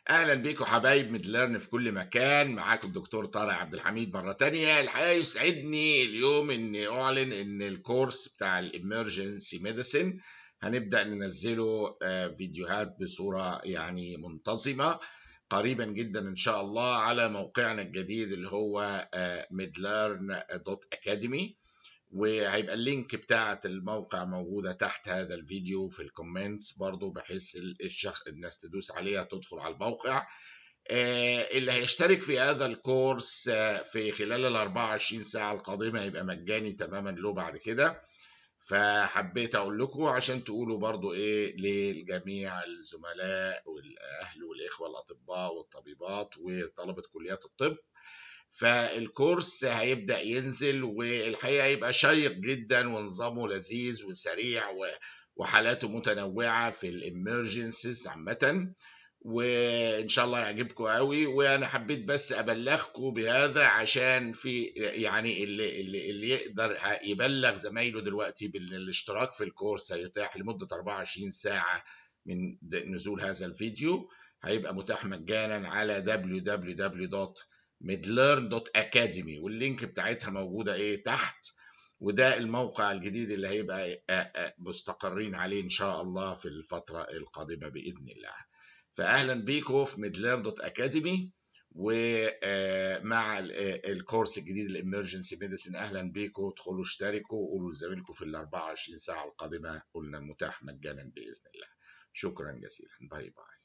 اهلا بيكم حبايب ميدلرن في كل مكان. معاكم الدكتور طارق عبد الحميد مره تانية. الحقيقه يسعدني اليوم اني اعلن ان الكورس بتاع الامرجنسي ميديسن هنبدا ننزله فيديوهات بصوره يعني منتظمه قريبا جدا ان شاء الله على موقعنا الجديد اللي هو midlearn.academy، وهيبقى اللينك بتاعة الموقع موجودة تحت هذا الفيديو في الكومنتس برضو، بحيث الناس تدوس عليها تدخل على الموقع. اللي هيشترك في هذا الكورس في خلال ال 24 ساعة القادمة هيبقى مجاني تماما له بعد كده. فحبيت اقول لكم عشان تقولوا برضو ايه للجميع الزملاء والاهل والاخوة الاطباء والطبيبات وطلبة كليات الطب. فالكورس هيبدأ ينزل، والحقيقة هيبقى شيق جدا ونظامه لذيذ وسريع وحالاته متنوعة في الامرجنسيز عامة، وان شاء الله يعجبكم قوي. وانا حبيت بس ابلغكم بهذا عشان في يعني اللي يقدر يبلغ زمايله دلوقتي بالاشتراك في الكورس هيتاح لمدة 24 ساعة من نزول هذا الفيديو. هيبقى متاح مجانا على www.midlearn.academy، واللينك بتاعتها موجودة ايه تحت. وده الموقع الجديد اللي هيبقى مستقرين عليه ان شاء الله في الفترة القادمة بإذن الله. فأهلا بيكم في midlearn.academy، ومع الكورس الجديد الامرجنسي ميديسن. اهلا بيكم، ادخلوا اشتركوا وقولوا لزميلكم في ال 24 ساعة القادمة قلنا متاح مجانا بإذن الله. شكرا جزيلا، باي باي.